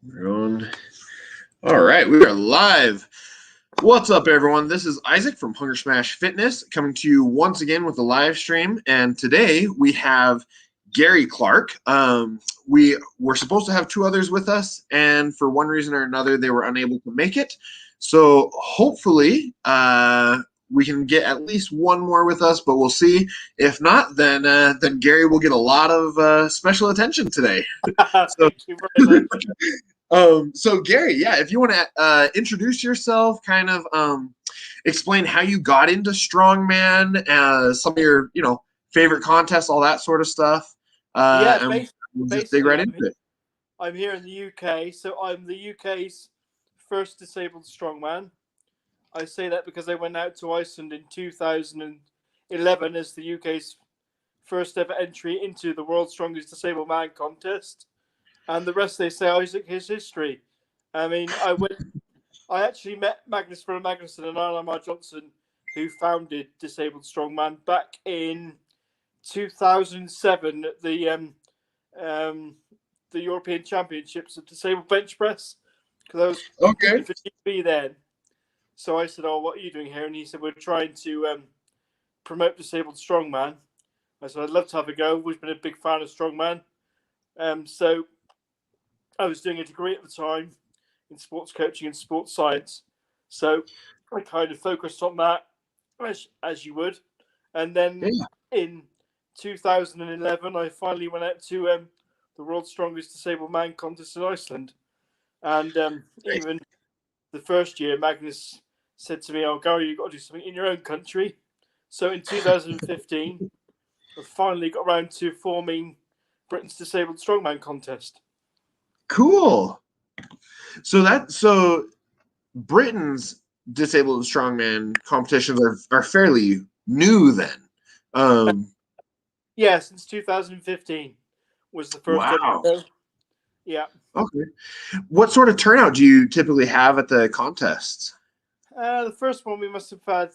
We're on. All right, we are live. What's up, everyone? This is Isaac from Hunger Smash Fitness coming to you once again with a live stream. And today we have Gary Clarke. We were supposed to have two others with us, and for one reason or another, they were unable to make it. So hopefully, we can get at least one more with us, but we'll see. If not, then Gary will get a lot of special attention today. So, Thank you very much. so Gary, yeah, if you want to introduce yourself, kind of explain how you got into Strongman, some of your favorite contests, all that sort of stuff, Yeah, and we'll just dig basically, right into it. I'm here in the UK, so I'm the UK's first disabled strongman. I say that because I went out to Iceland in 2011 as the UK's first ever entry into the World's Strongest Disabled Man contest, and the rest they say Isaac is history. I mean, I actually met Magnus Brother Magnusson and Arlamar Johnson, who founded Disabled Strongman back in 2007 at the European Championships of Disabled Bench Press, because I was Okay. for GB then. So I said, "Oh, what are you doing here?" And he said, "We're trying to promote Disabled Strongman." I said, "I'd love to have a go. We've been a big fan of Strongman." So I was doing a degree at the time in sports coaching and sports science. So I kind of focused on that, as you would. And then Yeah. in 2011, I finally went out to the World's Strongest Disabled Man contest in Iceland. And even the first year, Magnus said to me, "Oh, Gary, you've got to do something in your own country." So in 2015, I finally got around to forming Britain's Disabled Strongman contest. Cool. So Britain's disabled strongman competitions are fairly new then. Yeah, since 2015 was the first Wow. ever. Yeah. Okay. What sort of turnout do you typically have at the contests? The first one we must have had,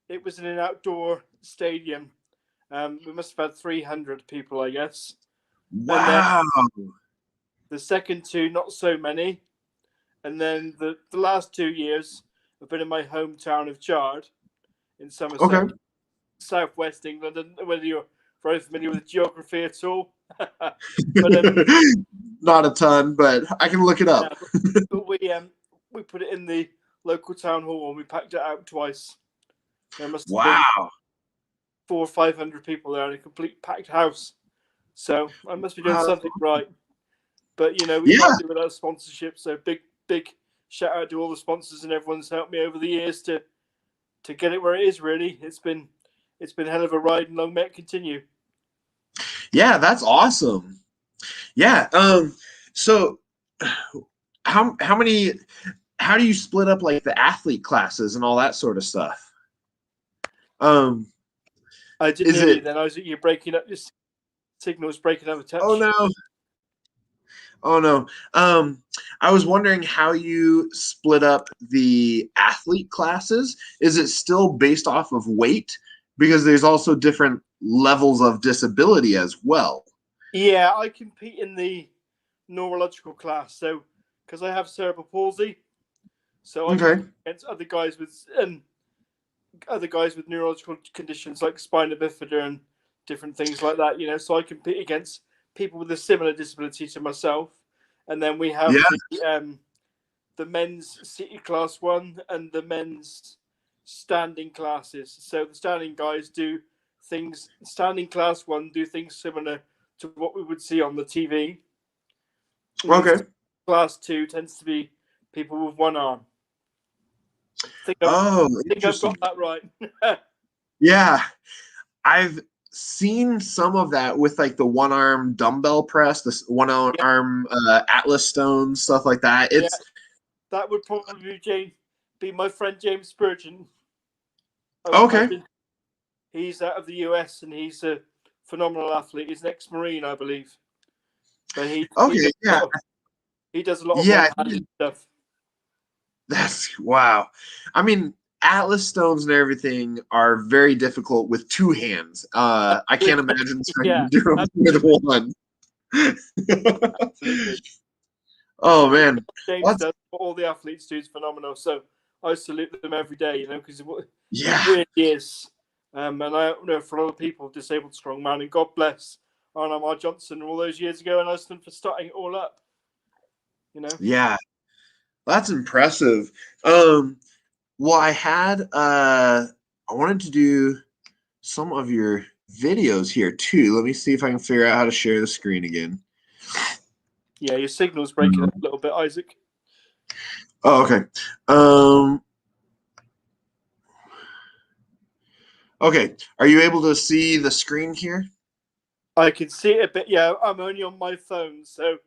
it was in an outdoor stadium. We must have had 300 people, I guess. Wow. The second two, not so many. And then the last 2 years have been in my hometown of Chard in Somerset, Okay. southwest England. And whether you're very familiar with geography at all. But not a ton, but I can look it up. but we put it in the local town hall and we packed it out twice. There must have been Wow. 400 or 500 people there in a complete packed house. So I must be doing something right. But we can't do without sponsorship. So big shout out to all the sponsors and everyone's helped me over the years to get it where it is. Really, it's been a hell of a ride, and long may it continue. Yeah, that's awesome. Yeah. So how do you split up like the athlete classes and all that sort of stuff? I didn't hear you then. You're breaking up. Your signal's breaking up a touch. Oh no. Oh no. I was wondering how you split up the athlete classes. Is it still based off of weight? Because there's also different levels of disability as well. Yeah, I compete in the neurological class. So because I have cerebral palsy, so I compete against other guys with neurological conditions like spina bifida and different things like that. So I compete against people with a similar disability to myself, and then we have the men's city class 1 and the men's standing classes. So the standing guys do things. Standing class 1 do things similar to what we would see on the TV. Okay. Class 2 tends to be people with one arm. I think I've got that right. Yeah, I've seen some of that with like the one arm dumbbell press, this one arm Atlas stone, stuff like that. That would probably be my friend James Spurgeon. Okay. He's out of the US and he's a phenomenal athlete. He's an ex-Marine, I believe. But he does a lot of one-handed stuff. That's wow. I mean, Atlas stones and everything are very difficult with two hands. I can't imagine trying to do them with one. Oh man, James that's does, what all the athletes do is phenomenal. So I salute them every day, you know, because it yeah, really is. And I know for a lot of people, disabled strongman, and God bless Arnold Johnson all those years ago in Iceland for starting it all up. You know. yeah. That's impressive. Well, I wanted to do some of your videos here too. Let me see if I can figure out how to share the screen again. Yeah, your signal's breaking up a little bit, Isaac. Oh, okay. Um, okay. Are you able to see the screen here? I can see it a bit. Yeah, I'm only on my phone, so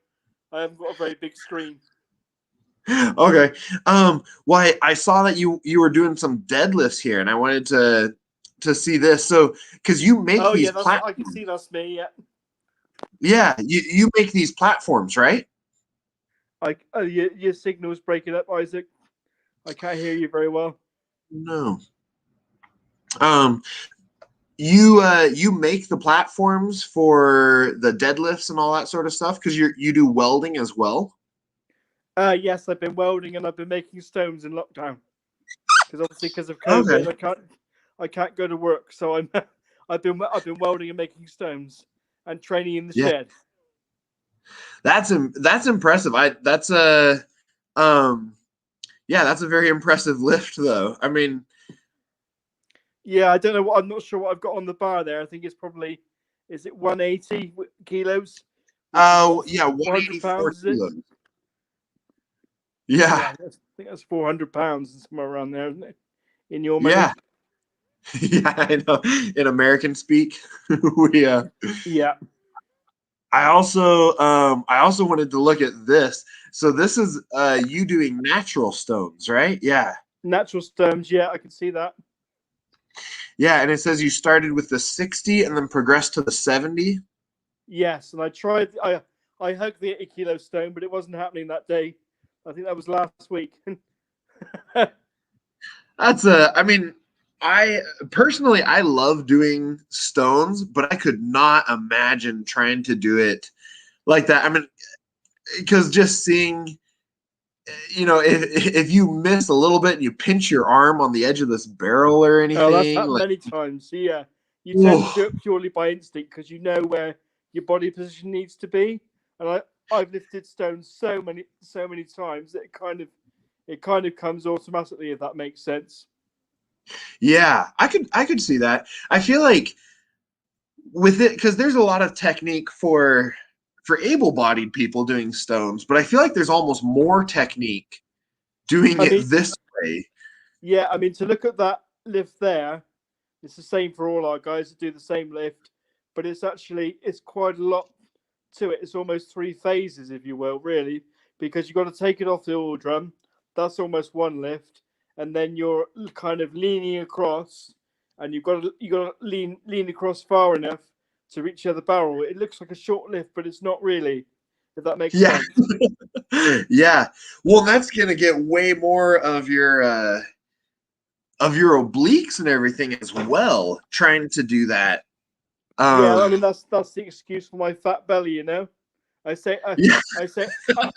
I haven't got a very big screen. Okay. Well, I saw that you were doing some deadlifts here, and I wanted to see this. So, because you make Oh these yeah, that's plat, I can see that's me. Yeah, yeah, you make these platforms, right? your signal's breaking up, Isaac. I can't hear you very well. No. Um, you make the platforms for the deadlifts and all that sort of stuff because you do welding as well. Yes, I've been welding and I've been making stones in lockdown because obviously because of Okay. COVID, I can't go to work. So I've been welding and making stones and training in the Yeah, shed. that's impressive. I that's a um yeah, that's a very impressive lift though. I mean, Yeah, I don't know what I'm not sure what I've got on the bar there. I think it's probably is it 180 kilos, which is what yeah, 400 184 pounds is it? kilos. Yeah, Yeah, I think that's 400 pounds and somewhere around there, isn't it? In your money? yeah, yeah. I know. In American speak, we Yeah, I also wanted to look at this. So this is you doing natural stones, right? Yeah. natural stones. Yeah, I can see that. Yeah, and it says you started with the 60 and then progressed to the 70. Yes, and I tried. I hugged the 80-kilo stone, but it wasn't happening that day. I think that was last week. That's I mean, I personally I love doing stones, but I could not imagine trying to do it like that. I mean, because just seeing, if you miss a little bit and you pinch your arm on the edge of this barrel or Oh, that's anything, happened like, many times. So, yeah, you tend to whoa, do it purely by instinct because you know where your body position needs to be. And I've lifted stones so many times that it kind of comes automatically, if that makes sense. yeah, I could see that. I feel like with it because there's a lot of technique for able-bodied people doing stones, but I feel like there's almost more technique doing I it mean, this way. yeah, I mean to look at that lift there, it's the same for all our guys that do the same lift, but it's quite a lot to it. It's almost three phases, if you will, really, because you've got to take it off the oil drum. That's almost one lift, and then you're kind of leaning across, and you got to lean across far enough to reach the other barrel. It looks like a short lift, but it's not really. If that makes Yeah, sense. yeah. Well, that's gonna get way more of your obliques and everything as well. Trying to do that. Yeah, I mean Um, that's the excuse for my fat belly, you know. I say yeah, I say I,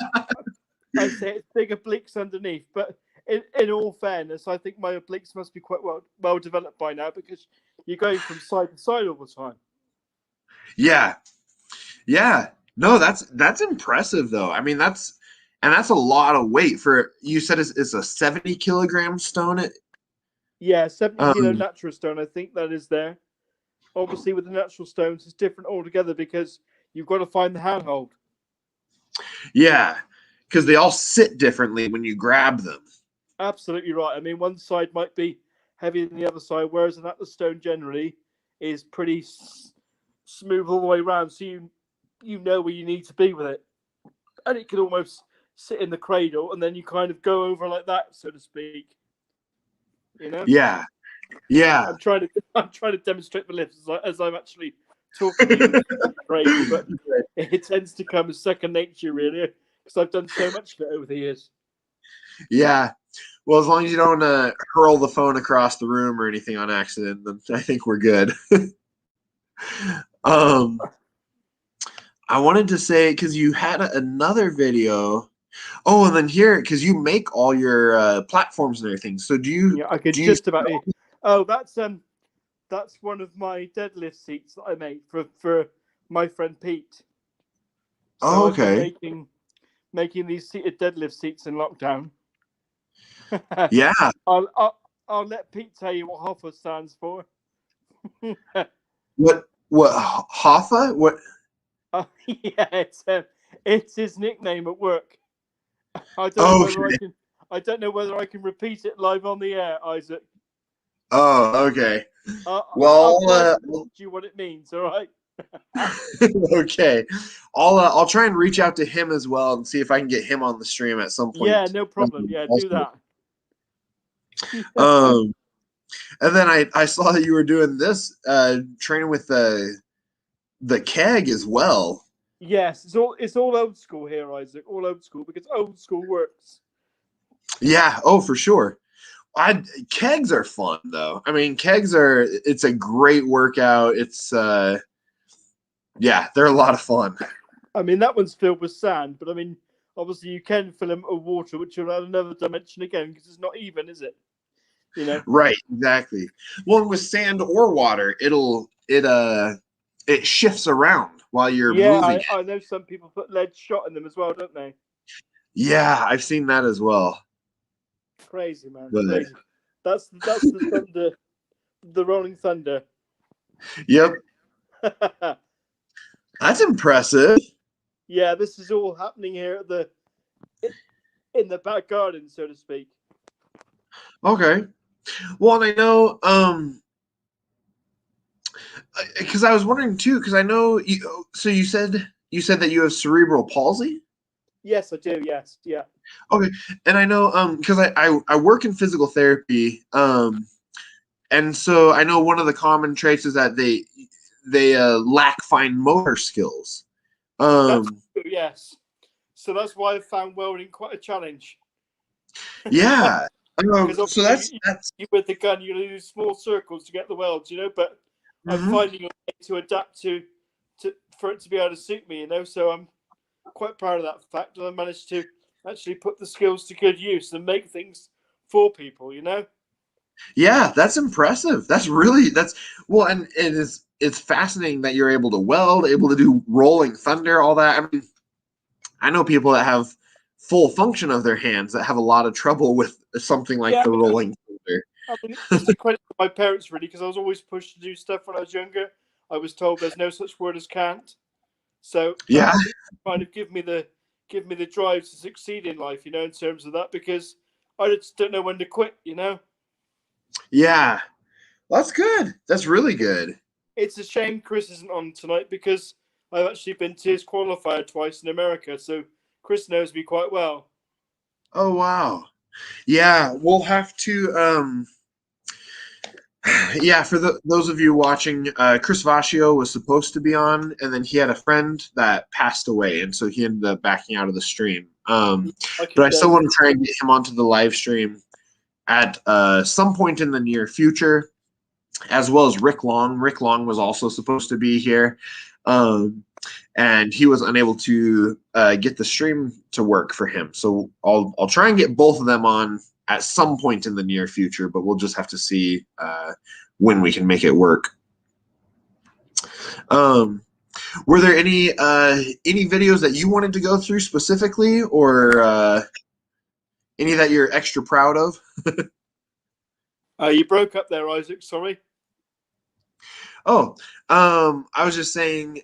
I say it's big obliques underneath, but in all fairness, I think my obliques must be quite well developed by now because you're going from side to side all the time. yeah, yeah. No, that's impressive though. I mean, that's a lot of weight for you said it's a 70 kilogram stone. Yeah, 70-kilo Um, natural stone. I think that is there. Obviously, with the natural stones, it's different altogether because you've got to find the handhold. yeah, because they all sit differently when you grab them. Absolutely right. I mean, one side might be heavier than the other side, whereas an atlas stone generally is pretty smooth all the way around, so you know where you need to be with it, and it can almost sit in the cradle, and then you kind of go over like that, so to speak. You know, Yeah, yeah. I'm trying to demonstrate the lifts as I'm actually talking to you in the cradle, but it tends to come as second nature, really, because I've done so much of it over the years. Yeah. Well, as long as you don't hurl the phone across the room or anything on accident, then I think we're good. um, I wanted to say because you had another video. Oh, and then here, because you make all your platforms and everything. So Yeah, I could do you? just about. Oh, that's one of my deadlift seats that I made for my friend Pete. So Oh, I've been okay. making these seated deadlift seats in lockdown. Yeah. I'll let Pete tell you what Hoffa stands for. What Hoffa? What? Yeah, it's his nickname at work. I don't know Oh, whether I okay. can. I don't know whether I can repeat it live on the air, Isaac. Oh, okay. I'll Well, try to teach you what it means. All right. okay. I'll try and reach out to him as well and see if I can get him on the stream at some Yeah, point. no problem. Yeah, do Also. that. Um, and then I saw that you were doing this training with the keg as well. Yes, it's all old school here, Isaac. All old school because old school works. Yeah. Oh, for sure. I Kegs are fun though. I mean, it's a great workout. Yeah, they're a lot of fun. I mean, that one's filled with sand, but I mean, obviously you can fill them with water, which will add another dimension again because it's not even, is it? You know. Right, exactly. Well, and with sand or water, it shifts around while you're Yeah, moving it. I know some people put lead shot in them as well, don't they? Yeah, I've seen that as well. Crazy, man, But crazy. That's the thunder, the rolling thunder. yep, that's impressive. Yeah, this is all happening here at in the back garden, so to speak. Okay. Well, and I know because I was wondering too, because I know so you said that you have cerebral palsy? Yes, I do. Yes, yeah. Okay. And I know because I work in physical therapy, and so I know one of the common traits is that they lack fine motor skills. That's Um, true, yes. So that's why I found welding quite a challenge. yeah. Because So obviously that's you with the gun, you use small circles to get the welds, But I'm mhm. finding a way to adapt to for it to be able to suit me, So I'm quite proud of that fact, and I managed to actually put the skills to good use and make things for people. Yeah, that's impressive. That's well, and it's fascinating that you're able to weld, able to do rolling thunder, all that. I mean, I know people that have full function of their hands that have a lot of trouble with something like Yeah, the rolling thunder. I mean, it's a credit to my parents really because I was always pushed to do stuff when I was younger. I was told there's no such word as can't, so Yeah, that kind of give me the drive to succeed in life, in terms of that because I just don't know when to quit. yeah, that's good. That's really good. It's a shame Chris isn't on tonight because I've actually been TIS qualified twice in America, so Chris knows me quite well. Oh wow. Yeah, we'll have to yeah, for those of you watching, Chris Vascio was supposed to be on, and then he had a friend that passed away, and so he ended up backing out of the stream. I But I still condone. want to try and get him onto the live stream at some point in the near future, as well as Rick Long. Rick Long was also supposed to be here, um, and he was unable to get the stream to work for him. So I'll try and get both of them on at some point in the near future, but we'll just have to see when we can make it work. Um, were there any videos that you wanted to go through specifically, or any that you're extra proud of? You broke up there, Isaac. Sorry. Oh, I was just saying,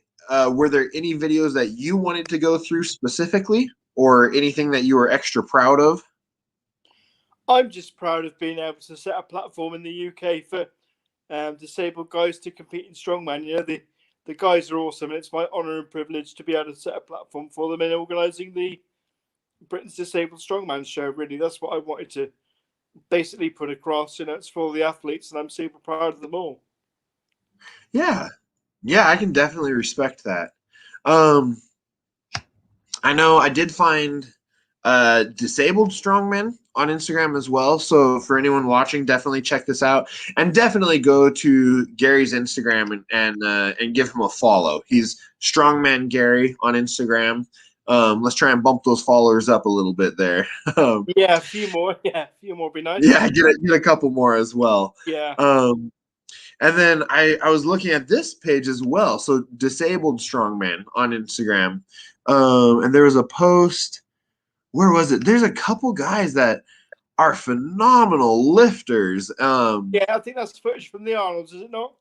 were there any videos that you wanted to go through specifically, or anything that you were extra proud of? I'm just proud of being able to set a platform in the UK for disabled guys to compete in strongman. The guys are awesome, and it's my honour and privilege to be able to set a platform for them in organising the Britain's Disabled Strongman show. Really, that's what I wanted to basically put across. It's for the athletes, and I'm super proud of them all. Yeah, yeah, I can definitely respect that. Um, I know I did find disabled strongmen on Instagram as well. So for anyone watching, definitely check this out, and definitely go to Gary's Instagram and give him a follow. He's Strongman Gary on Instagram. Let's try and bump those followers up a little bit there. Yeah, a few more. Yeah, a few more would be nice. Yeah, get a couple more as well. Yeah. And then I was looking at this page as well. So Disabled Strongman on Instagram. And there was a post. Where was it? There's a couple guys that are phenomenal lifters. Yeah, I think that's footage from the Arnolds, is it not?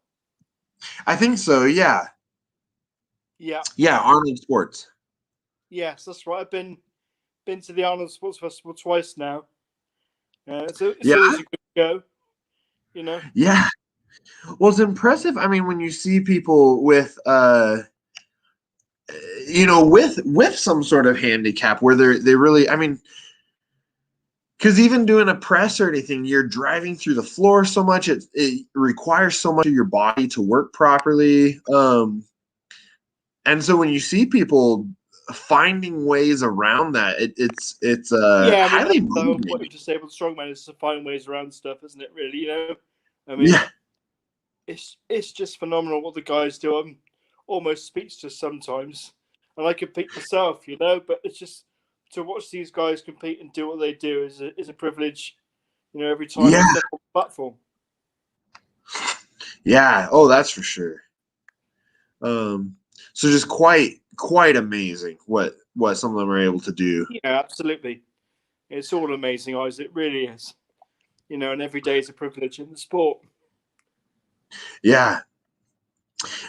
I think so. Yeah. Yeah. Yeah. Arnold Sports. Yes, that's right. I've been to the Arnold Sports Festival twice now. It's Yeah. always a good go, you know. Yeah. Well, it's impressive. I mean, when you see people with with some sort of handicap where they really, I mean, because even doing a press or anything, you're driving through the floor so much, it requires so much of your body to work properly. And so when you see people finding ways around that, it's Yeah, I mean highly that's the whole point motivating. of disabled strongman is to find ways around stuff, isn't it? Really, you know. I mean, Yeah, it's just phenomenal what the guys do. I'm almost speechless sometimes, and I compete myself, you know. But it's just to watch these guys compete and do what they do is a privilege, you know. Every time I yeah, step on the platform. yeah. Oh, that's for sure. Um, so just quite amazing what some of them are able to do. Yeah, absolutely. It's all amazing, guys. It really is. You know, and every day is a privilege in the sport. Yeah.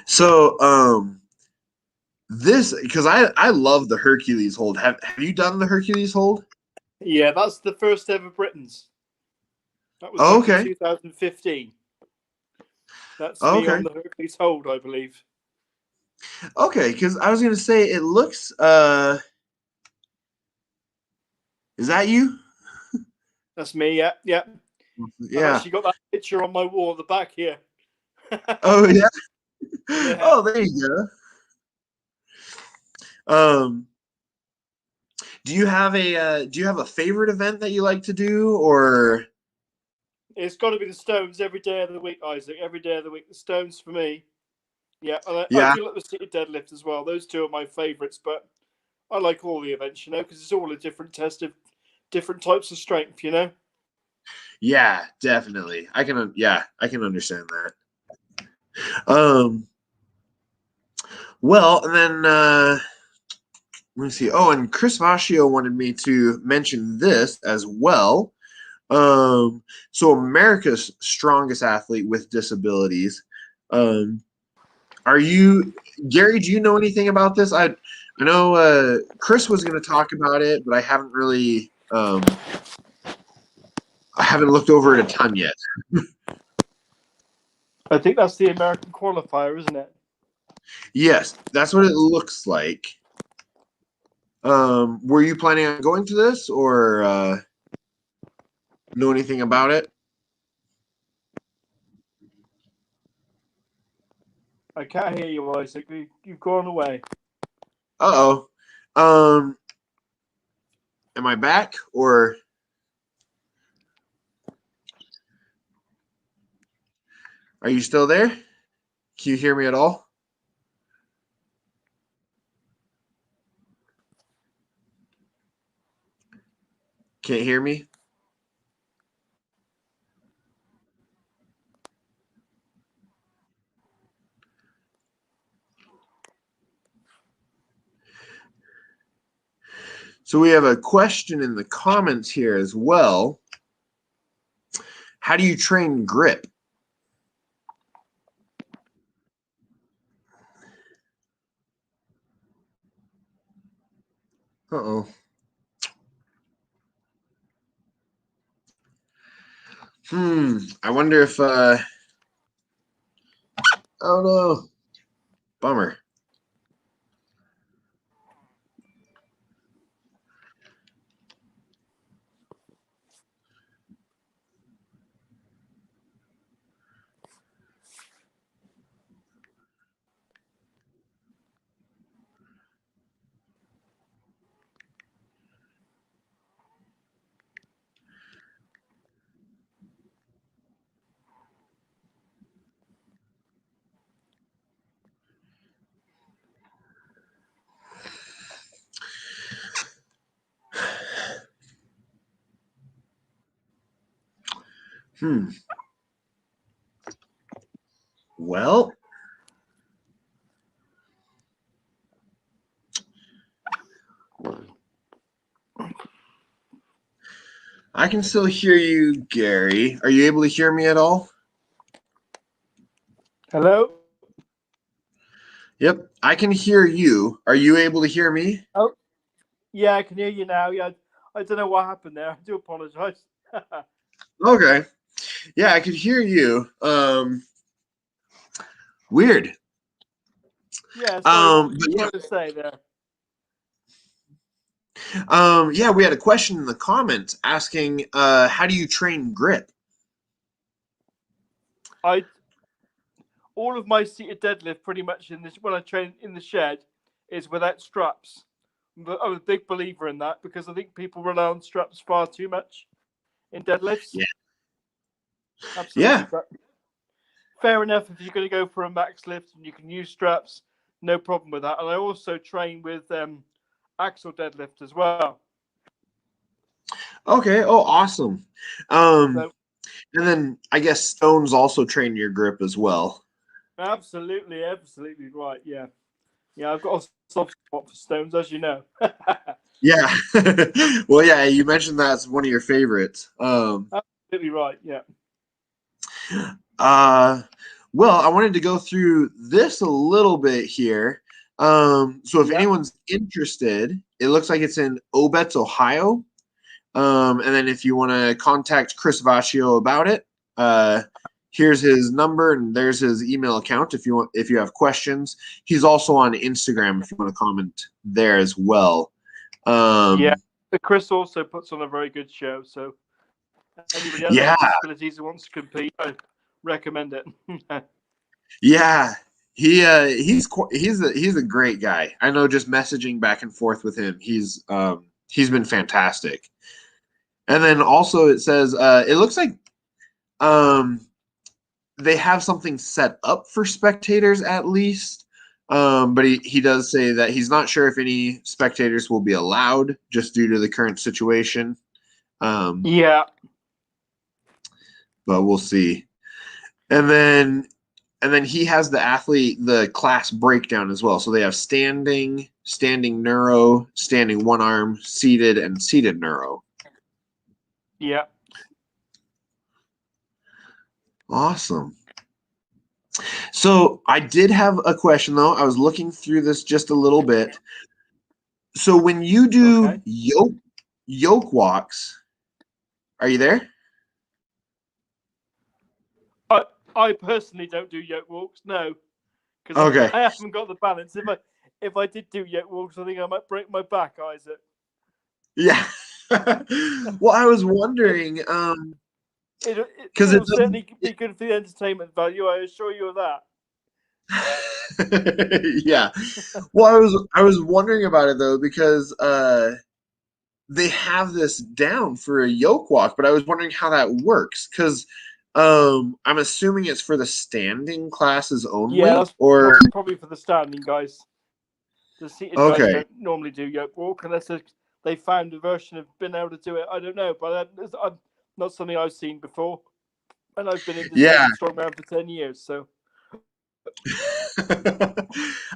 So this because I love the Hercules hold. Have you done the Hercules hold? Yeah, that's the first ever Britons. That was Oh, back in okay. 2015. That's Oh, me okay. on the Hercules hold, I believe. Okay, because I was gonna say it looks is that you? That's me, yeah, yeah. I've Yeah. actually got that picture on my wall at the back here. Oh yeah. Yeah. Oh, there you go. Do you have a favorite event that you like to do or It's got to be the Stones every day of the week, Isaac. Every day of the week. The Stones for me. Yeah, and I yeah, do like the seated deadlift as well. Those two are my favourites, but I like all the events, you know, because it's all a different test of different types of strength, you know. yeah, definitely. I can understand that. Um well, and then let me see. Oh, and Chris Vascio wanted me to mention this as well. So America's strongest athlete with disabilities. Um, are you Gary? Do you know anything about this? I know Chris was going to talk about it, but I haven't looked over it a ton yet. I think that's the American qualifier, isn't it? Yes, that's what it looks like. Were you planning on going to this or know anything about it? I can't hear you, Isaac. You've gone away. Uh-oh. Um, am I back or are you still there? Can you hear me at all? Can't hear me? So we have a question in the comments here as well. How do you train grip? Uh-oh. I wonder if oh no. Bummer. Well, I can still hear you, Gary. Are you able to hear me at all? Hello? Yep, I can hear you. Are you able to hear me? Oh, yeah, I can hear you now. Yeah, I don't know what happened there. I do apologize. Okay. Yeah, I could hear you. Weird. Yeah, sorry, what was But you yeah, trying to say there? yeah, we had a question in the comments asking, how do you train grip? All of my seated deadlift pretty much in this when I train in the shed is without straps. But I'm a big believer in that because I think people rely on straps far too much in deadlifts. Yeah. Absolutely. Yeah. But fair enough if you're going to go for a max lift and you can use straps, no problem with that. And I also train with axle deadlift as well. Okay. Oh, awesome. Um, So and then I guess stones also train your grip as well. absolutely right. Yeah, yeah. I've got a soft spot for stones, as you know. Yeah. Well, yeah, you mentioned that's one of your favorites. Absolutely right. Yeah. Uh, well, I wanted to go through this a little bit here. So if Yeah. anyone's interested, it looks like it's in Obetz, Ohio. And then if you want to contact Chris Vaccio about it, here's his number and there's his email account if you have questions. He's also on Instagram if you want to comment there as well. Yeah. But Chris also puts on a very good show. So anybody else Yeah, with disabilities who wants to compete, I recommend it. yeah. He's a great guy. I know just messaging back and forth with him, he's been fantastic. And then also it says it looks like um they have something set up for spectators at least. But he does say that he's not sure if any spectators will be allowed just due to the current situation. Yeah. But we'll see. And then he has the class breakdown as well. So they have standing neuro, standing one arm, seated, and seated neuro. Yeah. Awesome. So I did have a question though. I was looking through this just a little bit. So when you do Okay. yoke walks, are you there? I personally don't do yoke walks, no, because Okay. I haven't got the balance. If I did do yoke walks, I think I might break my back, Isaac. Yeah. Well, I was wondering, because it It'll certainly be good for the entertainment value. I assure you of that. doesn't. Yeah. Well, I was wondering about it though because they have this down for a yoke walk, but I was wondering how that works because I'm assuming it's for the standing classes Yeah, only, that's or probably for the standing guys. The seated guys okay. don't normally do yoke walk unless they found a version of being able to do it. I don't know, but it's not something I've seen before. And I've been in Yeah. disabled strongman for 10 years, so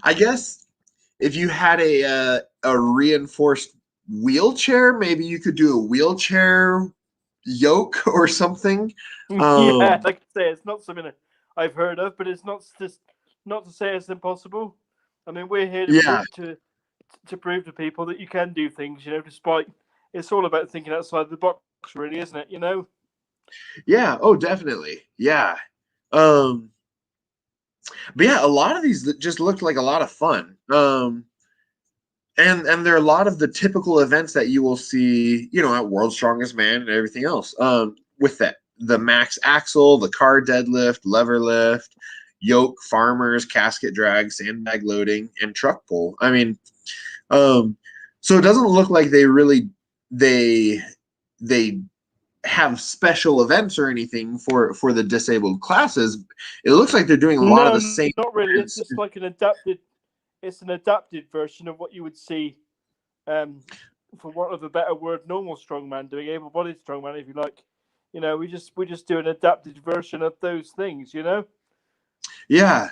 I guess if you had a reinforced wheelchair, maybe you could do a wheelchair yoke or something. yeah, Um, like I say, it's not something I've heard of, but it's not to say it's impossible. I mean, we're here to yeah, prove to people that you can do things, despite it's all about thinking outside the box, really, isn't it? yeah. Oh, definitely. Yeah. Um, but yeah, a lot of these that just looked like a lot of fun. And there are a lot of the typical events that you will see, at World's Strongest Man and everything else. With that, the max axle, the car deadlift, lever lift, yoke, farmers, casket drag, sandbag loading, and truck pull. I mean, so it doesn't look like they they have special events or anything for the disabled classes. It looks like they're doing a lot of No, the same not really. It's events. just like an adapted. It's an adapted version of what you would see, um, for want of a better word, normal strongman doing, able-bodied strongman, if you like. You know, we just do an adapted version of those things. You know. Yeah.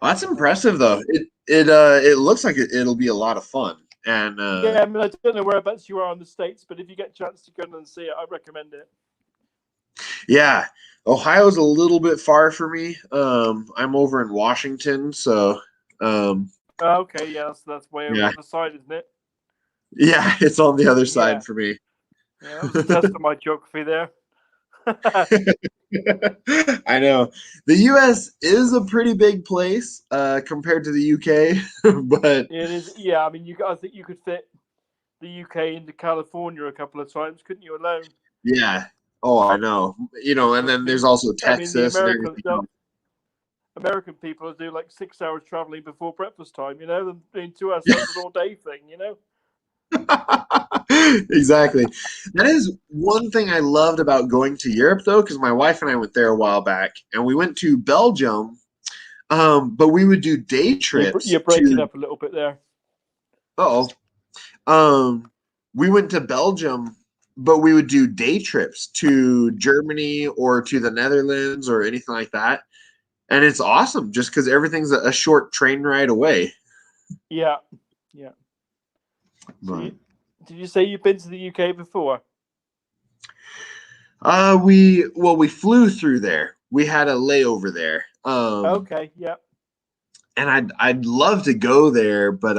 Well, that's impressive though. It looks like it'll be a lot of fun. And Yeah, I mean, I don't know whereabouts you are in the States, but if you get a chance to go and see it, I recommend it. yeah, Ohio's a little bit far for me. I'm over in Washington, so Okay, yeah, that's way over yeah, the other side, isn't it? yeah, it's on the other Yeah, side for me. yeah, that was a test of my geography there. I know the U.S. is a pretty big place compared to the U.K., but It is, yeah. I mean, I think you could fit the UK into California a couple of times, couldn't you? Alone. yeah. Oh, I know. And then there's also I mean, the Texas and everything else. American people do like 6 hours traveling before breakfast time. You know, and to us that's an all day thing. You know. Exactly. That is one thing I loved about going to Europe, though, because my wife and I went there a while back, and we went to Belgium. But we would do day You're trips breaking to. up a little bit there. Oh, we went to Belgium, but we would do day trips to Germany or to the Netherlands or anything like that, and it's awesome just because everything's a short train ride away. Yeah, yeah. So, But did you say you've been to the UK before? we flew through there. We had a layover there. Okay, yeah. And I'd love to go there, but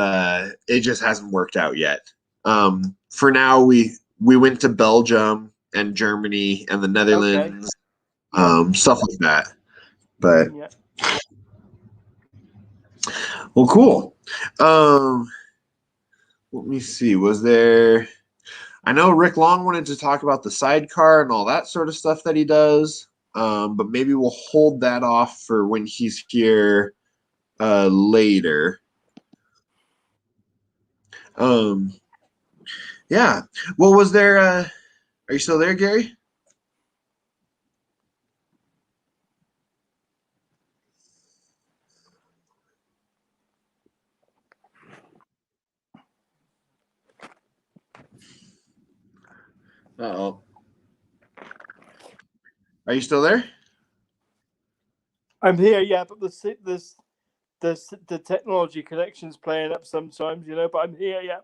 it just hasn't worked out yet. For now, we went to Belgium and Germany and the Okay, Netherlands, yeah, stuff like that. But yeah. well, cool. Um, let me see. Was there? I know Rick Long wanted to talk about the sidecar and all that sort of stuff that he does, but maybe we'll hold that off for when he's here later. Um, yeah. Well, was there? Are you still there, Gary? Uh-oh. Are you still there? I'm here, yeah, but the technology connection's playing up sometimes, you know. But I'm here, yeah.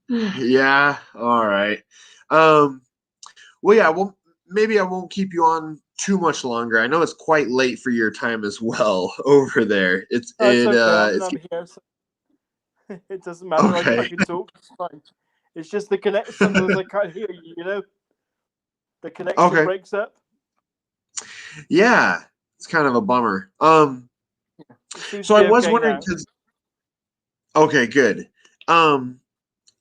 Yeah. All right. Um, well, yeah. Well, maybe I won't keep you on too much longer. I know it's quite late for your time as well over there. It's Oh, it's it okay. I mean, it's I'm here. So it doesn't matter. I okay. can talk. It's fine. It's just the connect. Sometimes I can't hear you. You know, the connection Okay. breaks up. Yeah. It's kind of a bummer. It seems So to I be was okay wondering now. because okay, good. Um,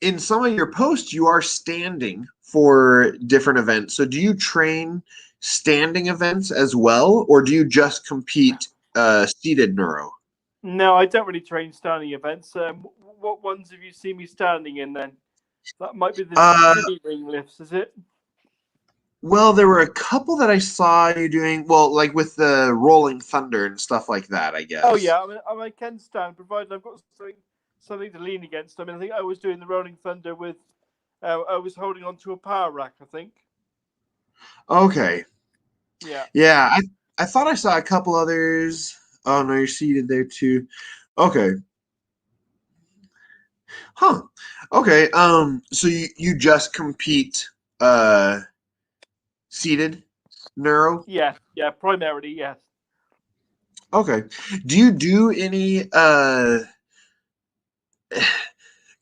in some of your posts, you are standing for different events. So do you train standing events as well, or do you just compete seated neuro? No, I don't really train standing events. What ones have you seen me standing in then? That might be the Uh, knee ring lifts, is it? well, there were a couple that I saw you doing, well, like with the Rolling Thunder and stuff like that, I Oh guess. yeah, I can stand provided I've got something to lean against. I mean, I think I was doing the Rolling Thunder with. I was holding on to a power rack, I think. Okay. Yeah. Yeah, I thought I saw a couple others. Oh no, you're seated there too. Okay. Huh. Okay. So you just compete seated neuro? Yeah, yeah, primarily, yes. Okay. Do you do any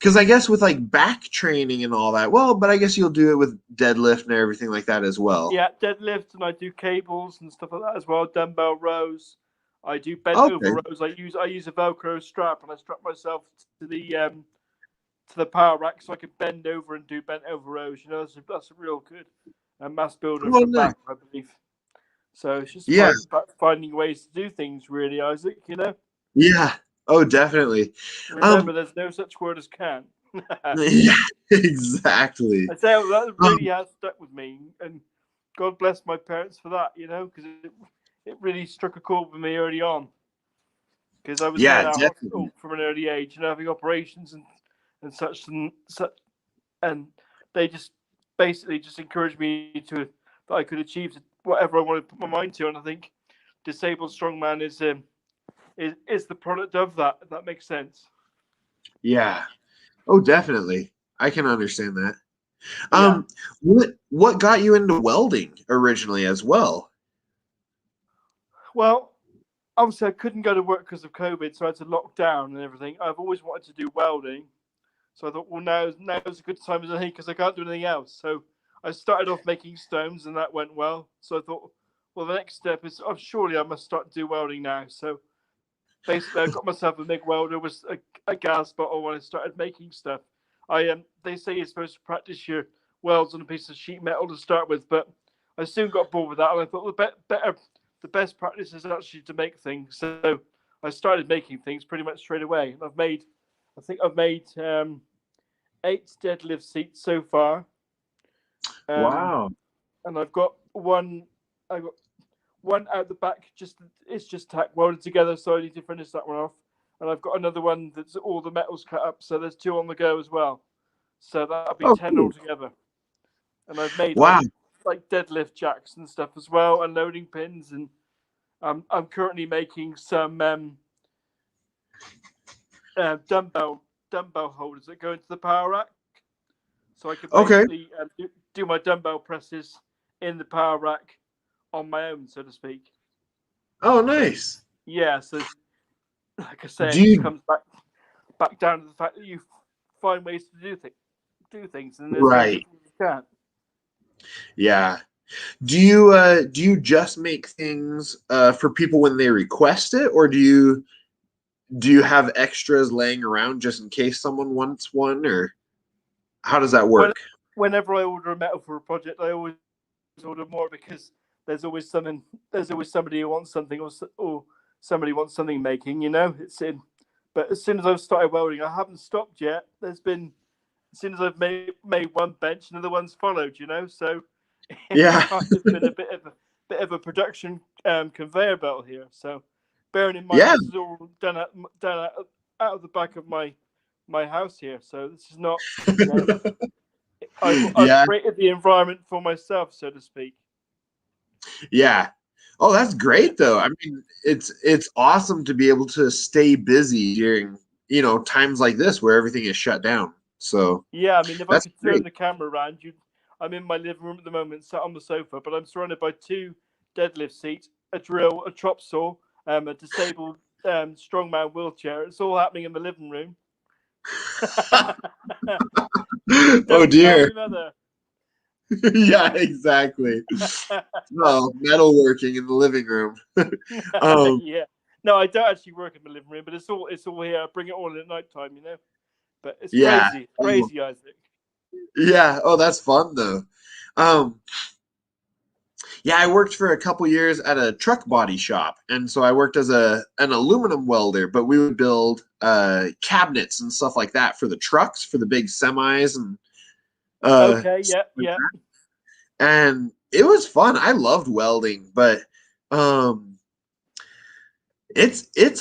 because I guess with like back training and all that, well, but I guess you'll do it with deadlift and everything like that as well. Yeah, deadlift and I do cables and stuff like that as well. Dumbbell rows. I do bent over Okay. rows. I use a Velcro strap and I strap myself to the power rack so I can bend over and do bent over rows. You know, that's a real good mass builder Well, for nice. back, I believe. So it's just Yeah. finding ways to do things, really, Isaac. You know, Yeah. Oh, definitely. remember, there's no such word as can. Yeah, exactly. I say that Um, really has stuck with me, and God bless my parents for that. You know, because it really struck a chord with me early on. Because I was in yeah, and out of definitely. hospital from an early age and having operations and such and such, and they just basically just encouraged me that I could achieve whatever I wanted to put my mind to, and I think Disabled Strongman is the product of that. If that makes sense. Yeah. Oh, definitely. I can understand that. Yeah. What got you into welding originally as well? Well, obviously I couldn't go to work because of COVID, so I had to lock down and everything. I've always wanted to do welding, so I thought, well, now's a good time as any because I can't do anything else. So I started off making stones, and that went well. So I thought, well, the next step is, oh, surely I must start to do welding now. So basically, I got myself a MIG welder with a gas bottle when I started making stuff. They say you're supposed to practice your welds on a piece of sheet metal to start with, but I soon got bored with that, and I thought the best practice is actually to make things. So I started making things pretty much straight away. And I think I've made 8 deadlift seats so far, Wow. and I've got one. I got one out the back. It's just tack welded together, so I need to finish that one off. And I've got another one that's all the metals cut up, so there's 2 on the go as well. So that'll be Oh, 10 cool. altogether. And I've made Wow. like deadlift jacks and stuff as well, and loading pins. And I'm currently making some dumbbell holders that go into the power rack, so I can Okay. basically do my dumbbell presses in the power rack on my own, so to speak. Oh, nice. Yeah, so like I say, Do it just you comes back down to the fact that you find ways to do things, and there's some right? people who can't. Yeah. Do you just make things for people when they request it, or do you have extras laying around just in case someone wants one, or how does that When, work? whenever I order a metal for a project, I always order more because there's always something. There's always somebody who wants something, or somebody wants something making. It's in. But as soon as I've started welding, I haven't stopped yet. There's been as soon as I've made one bench, another one's followed. So it's Yeah. kind of been a bit of a production conveyor belt here. So bearing in mind Yeah. this is all done out of the back of my house here. So this is not. I've Yeah. created the environment for myself, so to speak. Yeah. Oh, that's great though. I mean, it's awesome to be able to stay busy during, times like this where everything is shut down. So Yeah, I mean, if I that's could turn great. the camera around, I'm in my living room at the moment, sat on the sofa, but I'm surrounded by 2 deadlift seats, a drill, a chop saw, a disabled strongman wheelchair. It's all happening in the living room. Oh Don't tell dear. me, mother. Yeah, exactly. Well, metalworking in the living room. um, Yeah. No, I don't actually work in the living room, but it's all here. I bring it all in at night time. But it's yeah. Oh, crazy, Isaac. yeah. Oh, that's fun though. Um, yeah, I worked for a couple years at a truck body shop, and so I worked as an aluminum welder, but we would build cabinets and stuff like that for the trucks, for the big semis and Okay, stuff yeah, like yeah. that. And it was fun. I loved welding, but um it's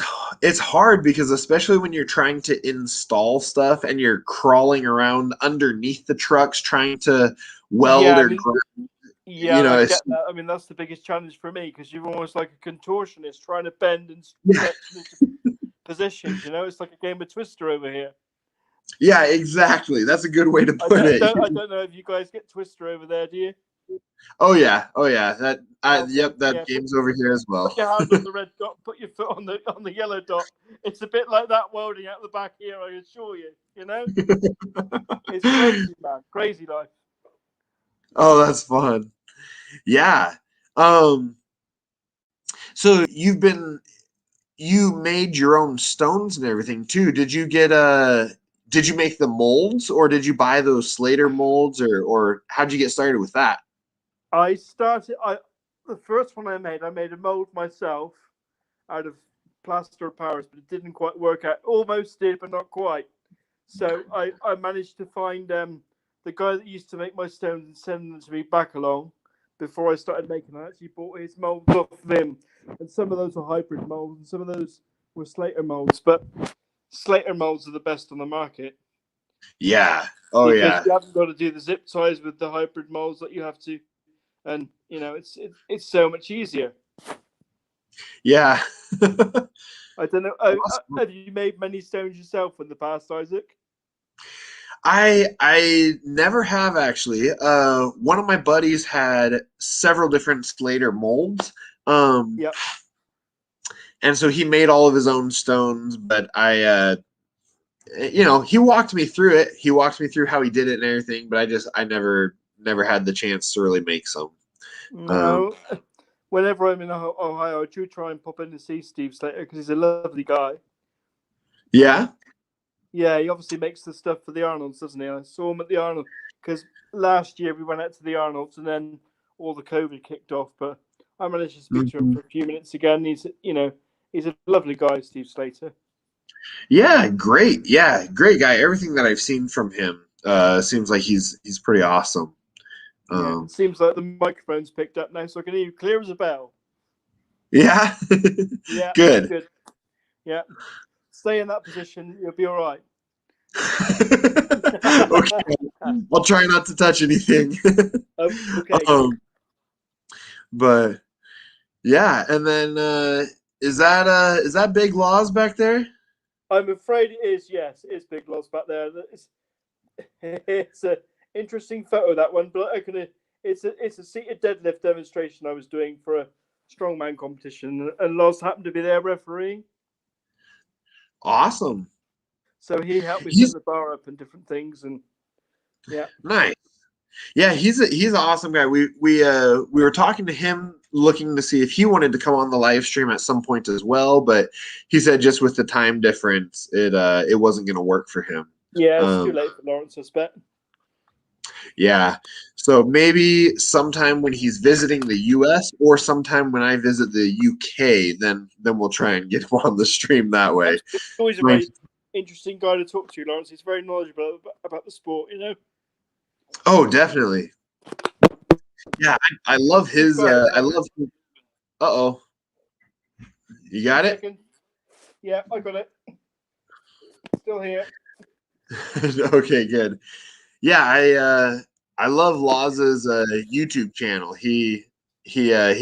hard because especially when you're trying to install stuff and you're crawling around underneath the trucks trying to weld Yeah, I or mean, grind, yeah, I it's get that. I mean, that's the biggest challenge for me because you're almost like a contortionist trying to bend and yeah, stretch into positions. It's like a game of Twister over here. yeah, exactly. That's a good way to put it. I don't know if you guys get Twister over there, do you? Oh yeah, oh yeah. Okay, Yep, that yeah. game's over here as well. Put your hand on the red dot. Put your foot on the yellow dot. It's a bit like that welding out the back here. I assure you. It's crazy, man. Crazy life. Oh, that's fun. Yeah. Um, so you made your own stones and everything too. Did you make the molds or did you buy those Slater molds or how'd you get started with that? The first one I made a mold myself out of plaster of Paris, but it didn't quite work out. Almost did, but not quite. So I managed to find the guy that used to make my stones and send them to me back along before I started making. I actually bought his molds off of him, and some of those were hybrid molds, and some of those were Slater molds. But Slater molds are the best on the market. Yeah. Oh because yeah. you haven't got to do the zip ties with the hybrid molds that you have to, and it's so much easier. Yeah. I don't know. Awesome. Have you made many stones yourself in the past, Isaac? I never have actually. One of my buddies had several different Slater molds. Um, Yep. and so he made all of his own stones, but he walked me through it. He walked me through how he did it and everything, but I never had the chance to really make some. No. Whenever I'm in Ohio, I do try and pop in to see Steve Slater because he's a lovely guy. Yeah. Yeah, he obviously makes the stuff for the Arnolds, doesn't he? I saw him at the Arnold because last year we went out to the Arnolds and then all the COVID kicked off. But I managed to speak to him Mhm. for a few minutes again. He's a lovely guy, Steve Slater. Yeah, great. Yeah, great guy. Everything that I've seen from him seems like he's pretty awesome. Yeah, Um, it seems like the microphone's picked up now, so I can hear you clear as a bell. yeah. Yeah, that's Good. good. Yeah, stay in that position, you'll be all right. Okay. I'll try not to touch anything. Okay, good. um, but yeah, and then is that Big Laws back there? I'm afraid it is. Yes, it is Big Loss back there. It's a interesting photo, that one, but it's a seated deadlift demonstration I was doing for a strongman competition, and Loz happened to be there refereeing, Awesome. so he helped me set He's the bar up and different things, and yeah. nice. Yeah, he's an awesome guy. We were talking to him looking to see if he wanted to come on the live stream at some point as well, but he said just with the time difference, it wasn't going to work for him. Yeah, it's too Um, late for Lawrence, I bet. yeah, so maybe sometime when he's visiting the U.S. or sometime when I visit the U.K., then we'll try and get him on the stream that way. He's always a very interesting guy to talk to, Lawrence. He's very knowledgeable about the sport, Oh, definitely. Yeah, I love his. I love. Uh-oh, you got it. Second. Yeah, I got it. Still here. Okay, good. Yeah, I love Laws's YouTube channel. He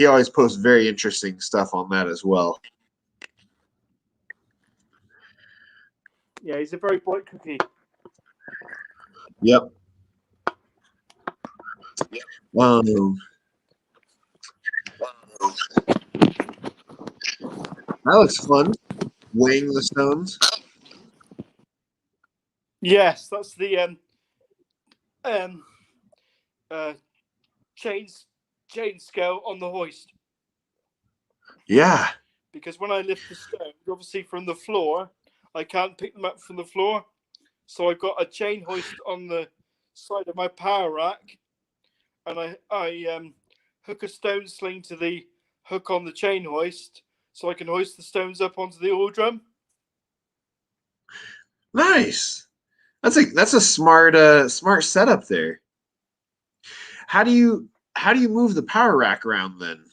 always posts very interesting stuff on that as well. Yeah, he's a very bright cookie. Yep. That looks fun. Weighing the stones. Yes, that's the chain scale on the hoist. Yeah. Because when I lift the stones, obviously from the floor, I can't pick them up from the floor. So I've got a chain hoist on the side of my power rack, and I hook a stone sling to the hook on the chain hoist, so I can hoist the stones up onto the oil drum. Nice. That's a smart setup there. How do you move the power rack around then?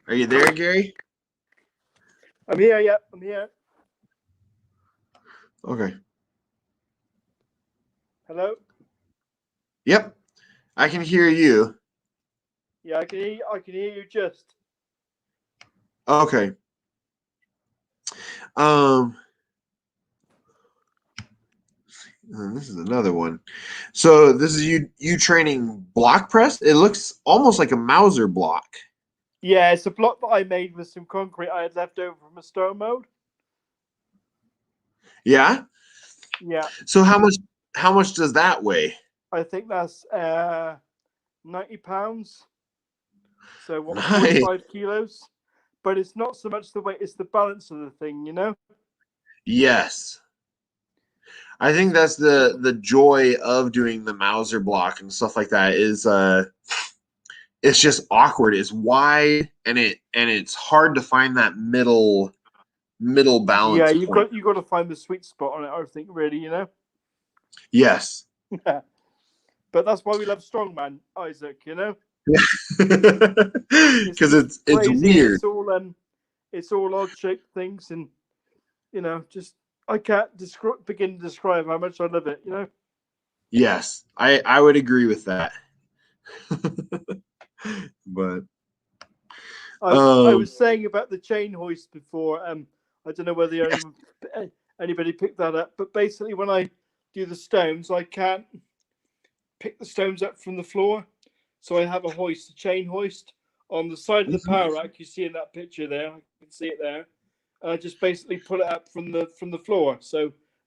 Are you there, Gary? I'm here, yeah, I'm here. Okay. Hello? Yep. I can hear you. Yeah, I can hear you just. Okay. This is another one. So this is you training block press. It looks almost like a Mauser block. Yeah, it's a block that I made with some concrete I had left over from a stone mold. Yeah. Yeah. So how much does that weigh? I think that's 90 pounds. So what, Nice. 45 kilos? But it's not so much the weight, it's the balance of the thing, Yes. I think that's the joy of doing the Mauser block and stuff like that is it's just awkward. It's wide and it's hard to find that middle Yeah, balance point. you've got to find the sweet spot on it, I think, really, Yes. But that's why we love Strongman, Isaac, Because it's crazy. weird. It's all it's all odd shaped things, and just I can't begin to describe how much I love it. Yes, I would agree with that. But I was saying about the chain hoist before. I don't know whether anybody picked that up, but basically, when I do the stones, I can't pick the stones up from the floor, so I have a chain hoist on the side of the power rack. You see in that picture there, I can see it there. And I just basically pull it up from the floor,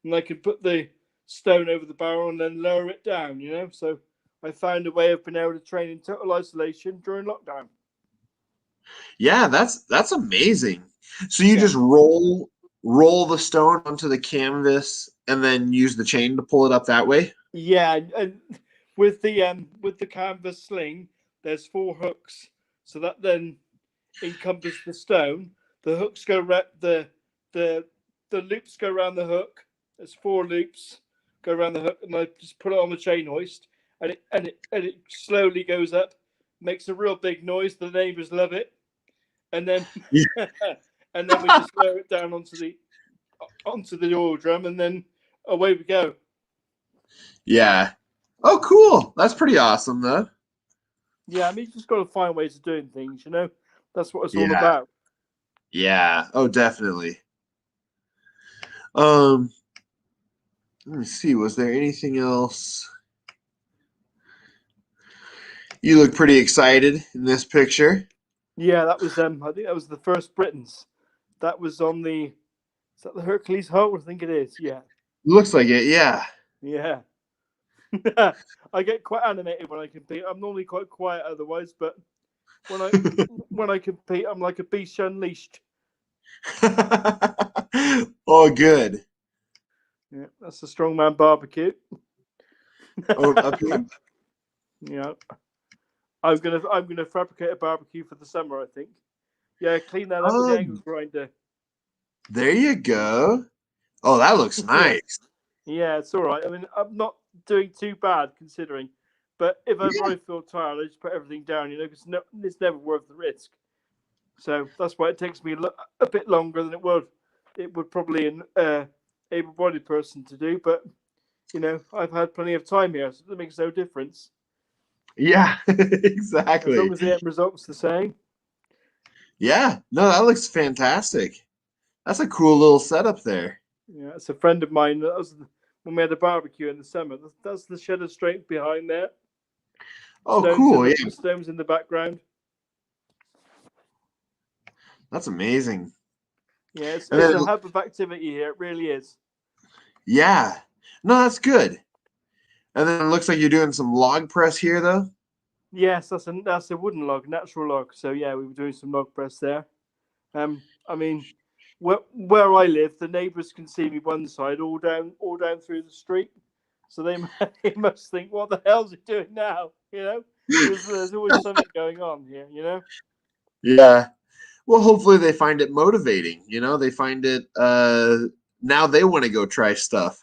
and I can put the stone over the barrel and then lower it down. So I found a way of being able to train in total isolation during lockdown. yeah, that's amazing. So you just roll the stone onto the canvas and then use the chain to pull it up that way? Yeah, and with the canvas sling, there's 4 hooks, so that then encompasses the stone. The hooks go the loops go around the hook. There's 4 loops go around the hook, and I just put it on the chain hoist, and it slowly goes up, makes a real big noise. The neighbors love it, and then and then we just lower it down onto the oil drum, and then away we go. Yeah. Oh, cool. That's pretty awesome, though. Yeah, I mean, you just got to find ways of doing things. That's what it's all Yeah. about. Yeah. Oh, definitely. Let me see. Was there anything else? You look pretty excited in this picture. Yeah, that was I think that was the first Britons. That was on is that the Hercules hull? I think it is. Yeah. Looks like it. Yeah. Yeah. I get quite animated when I compete. I'm normally quite quiet otherwise, but when I compete, I'm like a beast unleashed. Oh, good. Yeah, that's the Strongman barbecue. Oh, up here. Yeah, I'm gonna fabricate a barbecue for the summer. I think. Yeah, clean that up with the angle grinder. There you go. Oh, that looks nice. Yeah, it's all right. I mean, I'm not doing too bad considering. But if ever I feel tired, I just put everything down, because it's never worth the risk. So that's why it takes me a bit longer than it would probably an able-bodied person to do. But I've had plenty of time here, so it makes no difference. Yeah, As long exactly. as the end result's the same. Yeah, no, that looks fantastic. That's a cool little setup there. Yeah, it's a friend of mine. That was when we had a barbecue in the summer. That's the shed of strength behind there. Oh, cool. Yeah, Stones in the background. that's amazing. Yeah, it's And then, a hub of activity here. It really is. yeah, no, that's good. And then it looks like you're doing some log press here, though. Yes, that's a wooden log, natural log. So yeah, we were doing some log press there. I mean, where I live, the neighbours can see me one side, all down through the street. So they must think, what the hell's he doing now? There's always something going on here. Yeah. Well, hopefully they find it motivating. They find it. Now they want to go try stuff.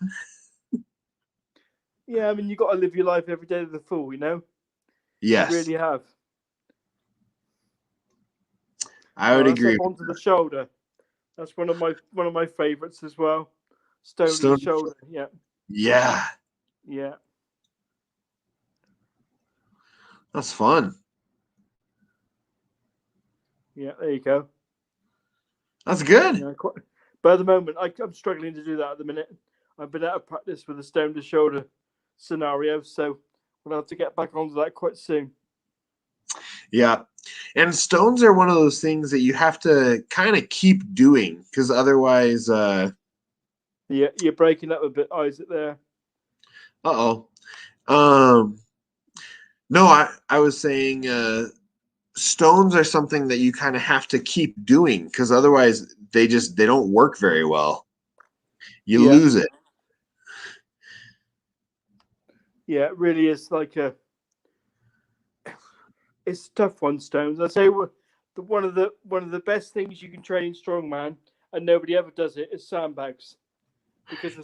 Yeah, I mean, you got to live your life every day to the full. Yes, You really have. I would agree. Up onto the shoulder. That's one of my favorites as well. Stone to the shoulder. Yeah. Yeah. Yeah. That's fun. Yeah. There you go. That's good. Yeah, but at the moment, I'm struggling to do that at the minute. I've been out of practice with the stone to shoulder scenario, so we'll have to get back onto that quite soon. Yeah. And stones are one of those things that you have to kind of keep doing because otherwise Yeah, you're breaking up a bit, Isaac, there. Uh-oh. No, I was saying stones are something that you kind of have to keep doing because otherwise they don't work very well. You lose it. Yeah, it really is it's a tough one, stones. I'd say one of the best things you can train in strongman, and nobody ever does it, is sandbags, because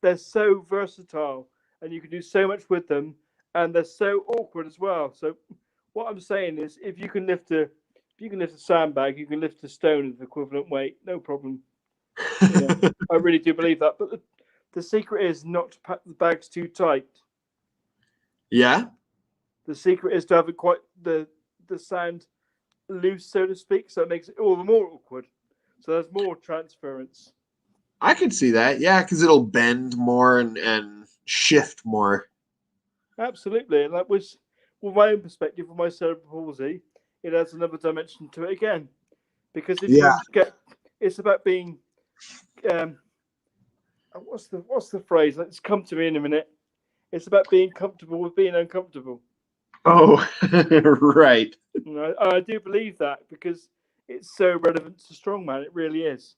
they're so versatile, and you can do so much with them, and they're so awkward as well. So what I'm saying is, if you can lift a If you can lift a sandbag, you can lift a stone of equivalent weight, no problem. Yeah, I really do believe that. But the secret is not to pack the bags too tight. Yeah, The secret is to have it quite the sand loose, so to speak, so it makes it all the more awkward. So there's more transference. I could see that. Yeah, because it'll bend more and shift more. Absolutely, and that was, with my own perspective, with my cerebral palsy, it adds another dimension to it again. Because if Yeah, you get, it's about being, what's the phrase? Let's come to me in a minute. It's about being comfortable with being uncomfortable. oh, right. I do believe that because it's so relevant to strongman. It really is.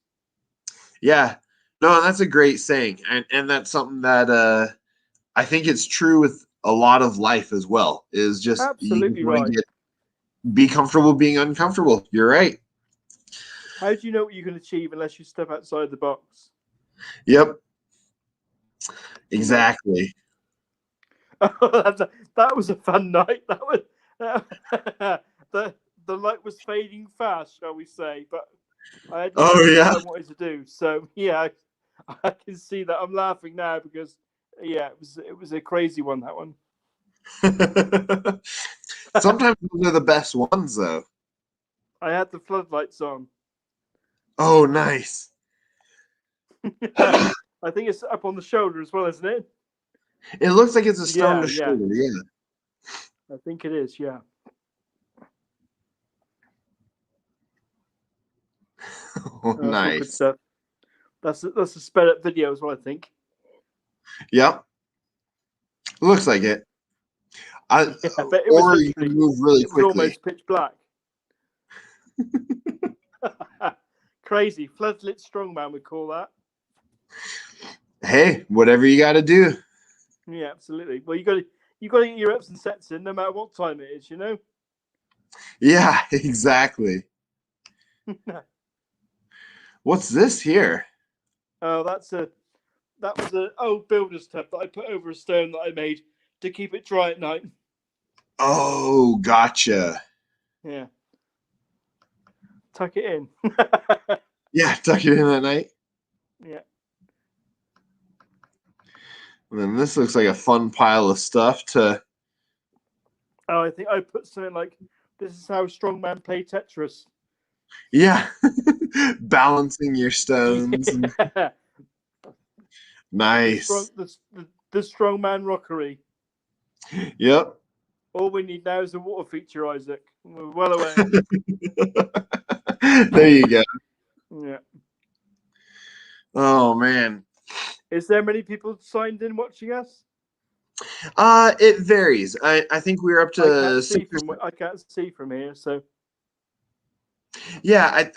Yeah. No, that's a great saying. And that's something that I think it's true with a lot of life as well, is just you just Absolutely want right. to be comfortable being uncomfortable. You're right. How do you know what you can achieve unless you step outside the box? Yep. You know. Exactly. That was a fun night. That was the light was fading fast, shall we say? But I had Oh yeah. what I wanted to do. So yeah, I can see that. I'm laughing now because yeah, it was a crazy one, that one. Sometimes those are the best ones though. I had the floodlights on. Oh, nice. I think it's up on the shoulder as well, isn't it? It looks like it's a stone Yeah, to yeah. shoulder. Yeah. I think it is. Yeah. Oh, That's all good nice. stuff. That's a sped up video as well, I think. Yep. Looks like it. Yeah, but it was Or you literally, can move really it was quickly. almost pitch black. Crazy. Floodlit strongman, we call that. Hey, whatever you got to do. Yeah, absolutely. Well, you got to get your reps and sets in, no matter what time it is. You know. Yeah, exactly. What's this here? Oh, that was an old builder's tub that I put over a stone that I made to keep it dry at night. Oh, gotcha. Yeah. Tuck it in. Yeah, tuck it in at night. Yeah. And then this looks like a fun pile of stuff to. Oh, I think I put something like, "This is how strongman play Tetris." Yeah, balancing your stones. Yeah. Nice. The strongman rockery. Yep. All we need now is a water feature, Isaac. We're well aware. There you go. Yeah. Oh man. Is there many people signed in watching us? It varies. I think we're up to I can't see from here, so yeah,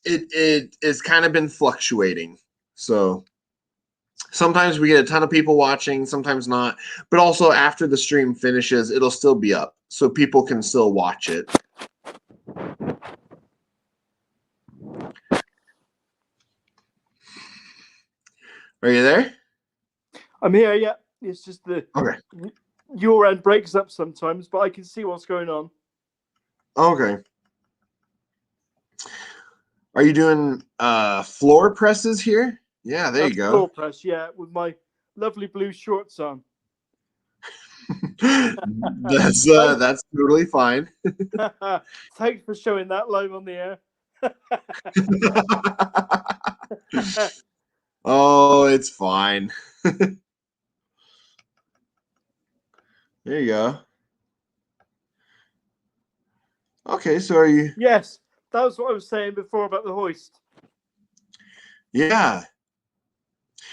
it has kind of been fluctuating. So sometimes we get a ton of people watching, sometimes not. But also after the stream finishes, it'll still be up, so people can still watch it. Are you there? I'm here. Yeah, it's just Okay. your end breaks up sometimes, but I can see what's going on. Okay. Are you doing floor presses here? Yeah, there you go. Floor press, yeah, with my lovely blue shorts on. That's totally fine. Thanks for showing that live on the air. Oh, it's fine. There you go. Okay, so are you? Yes, that was what I was saying before about the hoist. Yeah.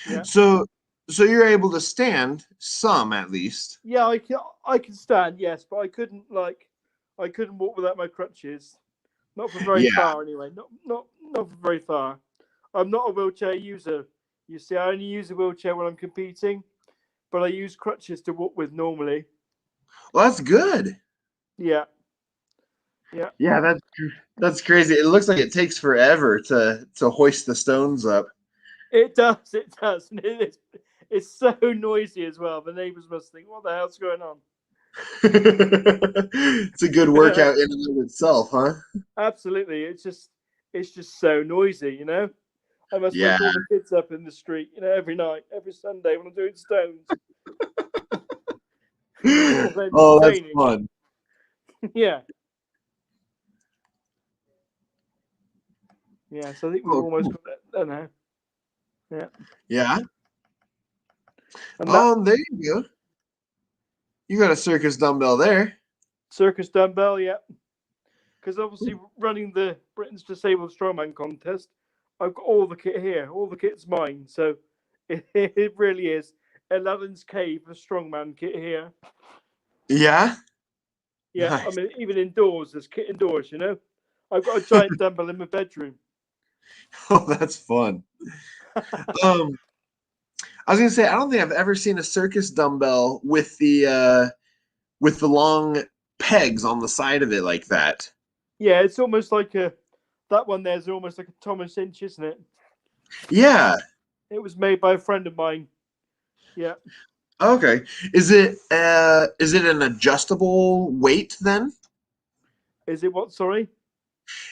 Yeah. So you're able to stand some at least. Yeah, I can stand, yes, but I couldn't walk without my crutches. Not for very far anyway. Not for very far. I'm not a wheelchair user. You see, I only use a wheelchair when I'm competing, but I use crutches to walk with normally. Well, that's good. Yeah. Yeah. Yeah, that's crazy. It looks like it takes forever to hoist the stones up. It does. It does. And it's so noisy as well. The neighbors must think, what the hell's going on? It's a good workout in and of itself, huh? Absolutely. It's just so noisy, you know. I must Yeah. wake all the kids up in the street, you know, every night, every Sunday when I'm doing stones. Or then Oh, that's training. fun. Yeah. Yeah. So I think we've Oh, almost cool. got that done now. Yeah. Yeah. And that There you go. You got a circus dumbbell there. circus dumbbell, yeah. Because obviously running the Britain's Disabled Strongman contest, I've got all the kit here. All the kit's mine. So it really is. Aladdin's Cave, the Strongman kit here. Yeah. Yeah, I Nice. mean, even indoors, there's kit indoors, you know. I've got a giant dumbbell in my bedroom. Oh, that's fun. Um, I was gonna say I don't think I've ever seen a circus dumbbell with the long pegs on the side of it like that. Yeah, it's almost like that one there's almost like a Thomas Inch, isn't it? Yeah. It was made by a friend of mine. Yeah. Okay. Is it an adjustable weight then? Is it what? Sorry.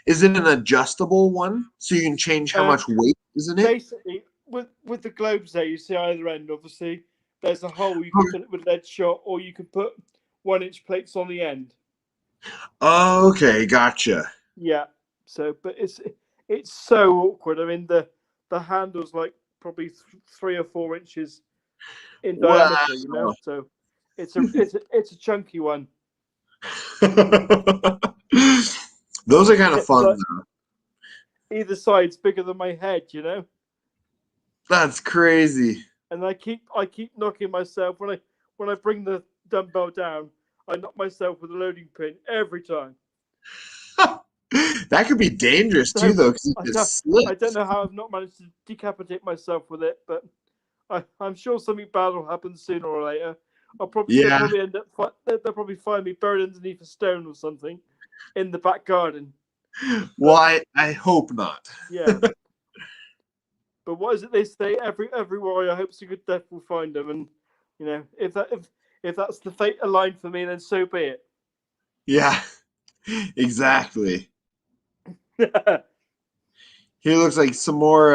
Is it an adjustable one so you can change how Uh, much weight is in it? Basically, with the globes there, you see either end. Obviously, there's a hole you can Okay. fill it with lead shot, or you can put 1 inch plates on the end. Okay, gotcha. Yeah. So, but it's so awkward. I mean, the handle's like probably 3 or 4 inches in Wow. diameter. You know, so it's a chunky one. Those are kind of It's fun like though. either side's bigger than my head. You know, That's crazy. and I keep knocking myself when I bring the dumbbell down. I knock myself with a loading pin every time. That could be dangerous too, So though, because I it don't, I don't slips. know how I've not managed to decapitate myself with it, but I'm sure something bad will happen sooner or later. They'll Yeah. probably end up they'll probably find me buried underneath a stone or something in the back garden. Well, But I hope not. yeah, but what is it they say? Every warrior hopes a good death will find them, and you know if that's the fate aligned for me, then so be it. Yeah, exactly. Here looks like some more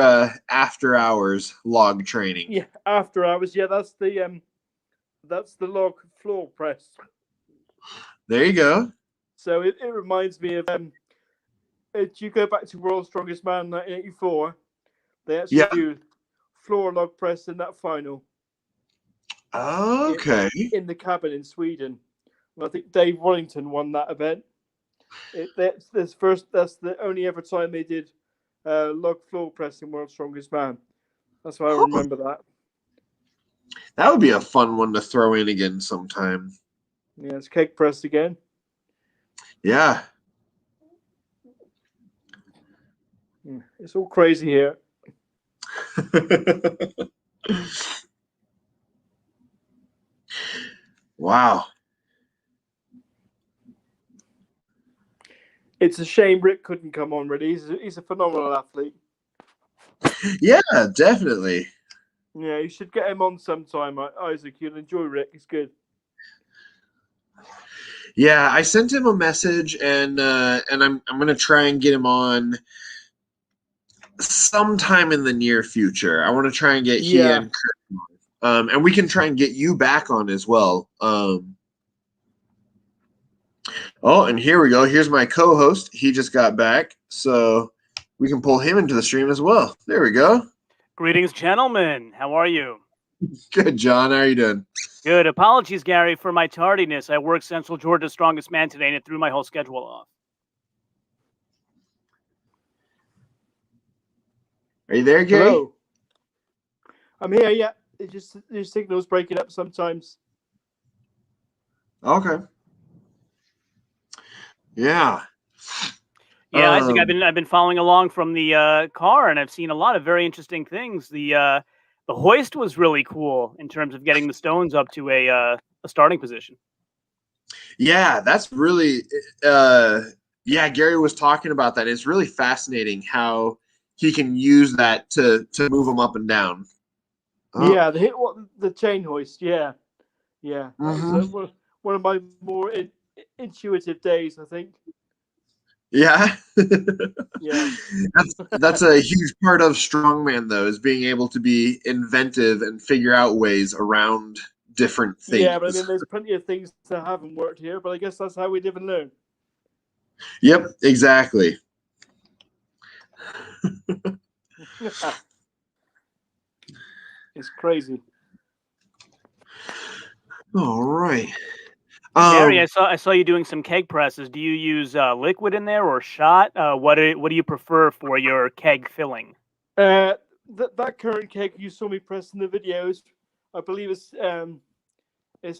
after hours log training. Yeah, after hours. Yeah, that's the log floor press. There you go. So it reminds me of if you go back to World's Strongest Man 1984, they actually Yeah. do floor log press in that final Okay. in the cabin in Sweden. And I think Dave Wellington won that event. That's the only ever time they did log floor press in World's Strongest Man. That's why I Huh. remember that. That would be a fun one to throw in again sometime. Yeah, it's keg press again. Yeah. Yeah, it's all crazy here. Wow. It's a shame Rick couldn't come on. Really, he's a phenomenal athlete. Yeah, definitely. Yeah, you should get him on sometime, Isaac. You'll enjoy Rick. He's good. Yeah, I sent him a message and I'm gonna try and get him on sometime in the near future. I want to try and get he Yeah. and Kurt on. And we can try and get you back on as well. Oh, and here we go. Here's my co-host. He just got back, so we can pull him into the stream as well. There we go. Greetings, gentlemen. How are you? Good, John. How are you doing? Good. Apologies, Gary, for my tardiness. I worked Central Georgia's Strongest Man today, and it threw my whole schedule off. Are you there, Gary? Hello. I'm here. Yeah, it's just your signal's breaking up sometimes. Okay. Yeah. Yeah, Isaac, I've been following along from the car, and I've seen a lot of very interesting things. The hoist was really cool in terms of getting the stones up to a starting position. Yeah, that's really yeah, Gary was talking about that. It's really fascinating how he can use that to move them up and down. Yeah, the chain hoist. Yeah, yeah. Mhm. one of my more intuitive days, I think. Yeah. Yeah. That's a huge part of Strongman, though, is being able to be inventive and figure out ways around different things. Yeah, but I mean, there's plenty of things that haven't worked here, but I guess that's how we live and learn. Yep, exactly. It's crazy. All right. Gary, I saw you doing some keg presses. Do you use liquid in there or shot? What do you prefer for your keg filling? That current keg you saw me press in the videos, I believe it's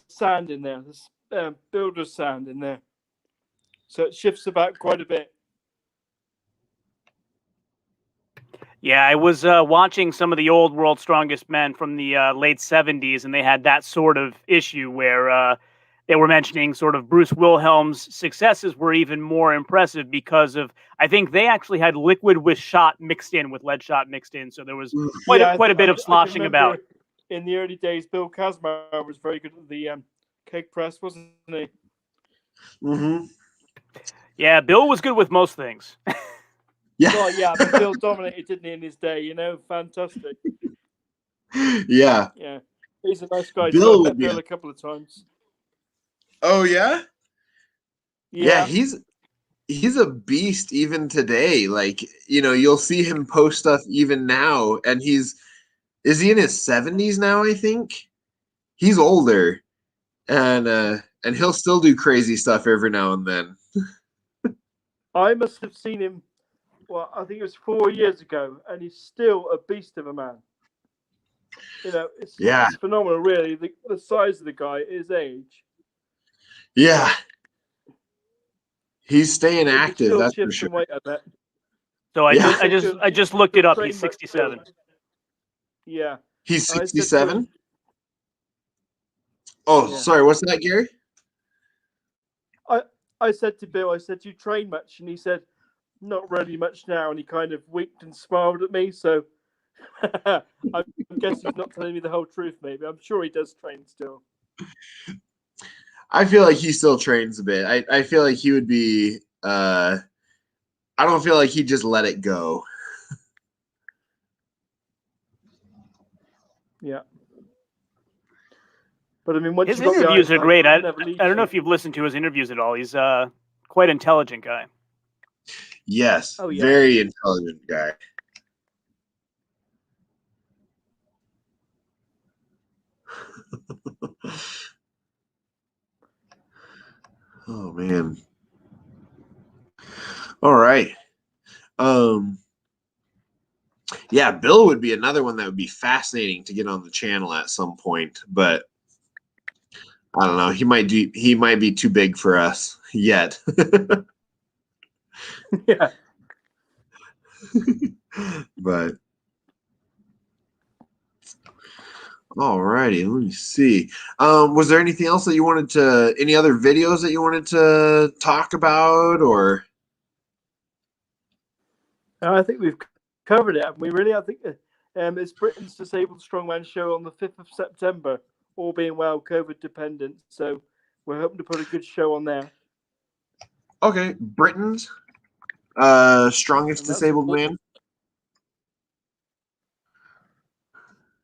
sand in there. There's builder's sand in there, so it shifts about quite a bit. Yeah, I was watching some of the old World's Strongest Men from the late 70s, and they had that sort of issue where they were mentioning sort of Bruce Wilhelm's successes were even more impressive because of, I think they actually had liquid with shot mixed in, with lead shot mixed in, so there was quite a bit of sloshing about. In the early days, Bill Kazmaier was very good at the keg press, wasn't he? Mm-hmm. Yeah, Bill was good with most things. Yeah. Well, yeah, but Bill dominated, didn't he, in his day? You know, fantastic. Yeah. Yeah, he's a nice guy. Bill I've met Bill a couple of times. Oh yeah. Yeah, he's a beast even today. Like, you'll see him post stuff even now, and is he in his 70s now? I think he's older, and he'll still do crazy stuff every now and then. I must have seen him. Well, I think it was 4 years ago, and he's still a beast of a man. It's phenomenal, really. The size of the guy, his age. Yeah, he's staying active. That's for sure. Weight, I bet. So I just looked it up. He's 67. Yeah, he's 67. Oh, yeah. Sorry. What's that, Gary? I said to Bill, do you train much? And he said, not really much now. And he kind of winked and smiled at me. So I guess he's not telling me the whole truth, maybe. I'm sure he does train still. I feel like he still trains a bit. I feel like he would be, I don't feel like he'd just let it go. Yeah. But I mean, his interviews are great. I don't know if you've listened to his interviews at all. He's quite an intelligent guy. Yes, very intelligent guy. Oh man. All right. Yeah, Bill would be another one that would be fascinating to get on the channel at some point, but I don't know. He might be too big for us yet. Yeah. But all righty, let me see. Was there anything else that you wanted to, any other videos that you wanted to talk about, or? I think we've covered it, haven't we? Really, I think it's Britain's Disabled Strongman show on the 5th of September. All being well, COVID dependent. So we're hoping to put a good show on there. Okay, Britain's Strongest Disabled Man.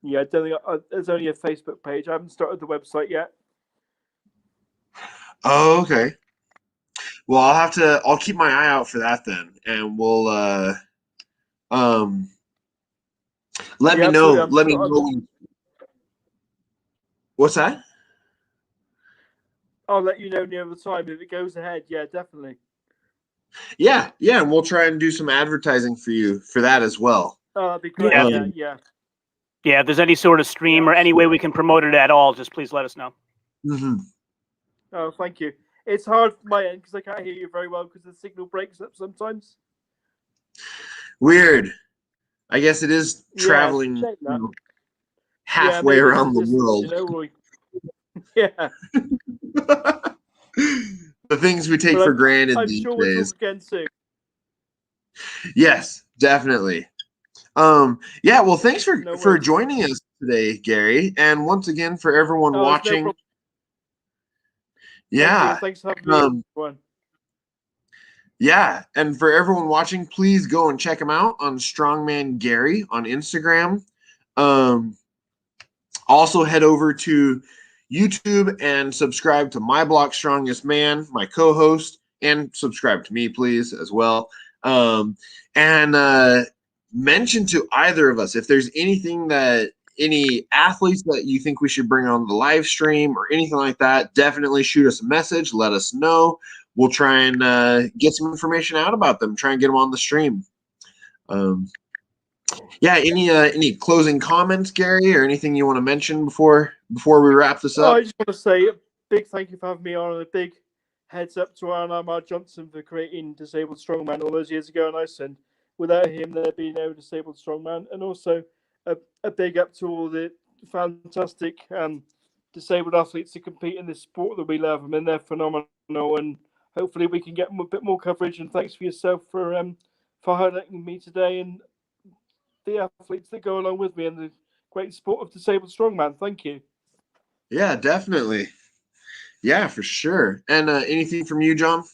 Yeah, I don't think there's only a Facebook page. I haven't started the website yet. Oh, okay. Well, I'll keep my eye out for that then, and we'll let me know. Let me know. What's that? I'll let you know near the time if it goes ahead. Yeah, definitely. Yeah, and we'll try and do some advertising for you for that as well. Oh, that'd be great. Yeah. Yeah, if there's any sort of stream or any way we can promote it at all, just please let us know. Mm-hmm. Oh, thank you. It's hard for my end because I can't hear you very well because the signal breaks up sometimes. Weird. I guess it is traveling halfway around the world. Yeah. The things we take for granted these days. We'll talk again soon. Yes, definitely. Yeah, well, thanks for joining us today, Gary. And once again, for everyone watching, Yeah. Thanks for having me, everyone. Yeah, and for everyone watching, please go and check him out on Strongman Gary on Instagram. Also head over to YouTube and subscribe to My Block Strongest Man, my co-host, and subscribe to me, please, as well. And mention to either of us if there's any athletes that you think we should bring on the live stream or anything like that. Definitely shoot us a message. Let us know. We'll try and get some information out about them. Try and get them on the stream. Yeah. Any closing comments, Gary, or anything you want to mention before we wrap this up? I just want to say a big thank you for having me on, and a big heads up to Arnamar Johnson for creating Disabled Strongman all those years ago in Iceland. Without him, there'd be no Disabled Strongman. And also a big up to all the fantastic disabled athletes who compete in this sport that we love. I mean, they're phenomenal, and hopefully we can get a bit more coverage. And thanks for yourself for highlighting me today and the athletes that go along with me in the great sport of Disabled Strongman. Thank you. Yeah, definitely. Yeah, for sure. And anything from you, John?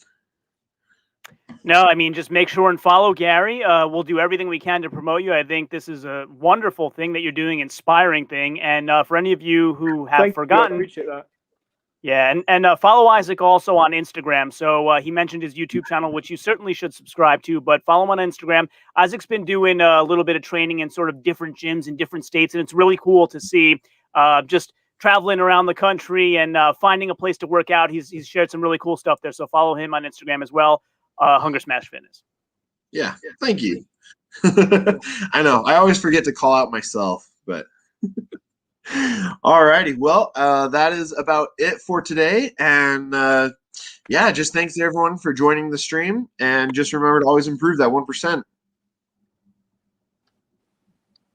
No, I mean, just make sure and follow Gary. We'll do everything we can to promote you. I think this is a wonderful thing that you're doing, inspiring thing. And for any of you who have forgotten, I appreciate that. Yeah, and follow Isaac also on Instagram. So he mentioned his YouTube channel, which you certainly should subscribe to, but follow him on Instagram. Isaac's been doing a little bit of training in sort of different gyms in different states, and it's really cool to see just traveling around the country and finding a place to work out. He's shared some really cool stuff there, so follow him on Instagram as well, Hunger Smash Fitness. Yeah, thank you. I know, I always forget to call out myself, but... All righty. Well, that is about it for today. And yeah, just thanks to everyone for joining the stream. And just remember to always improve that 1%.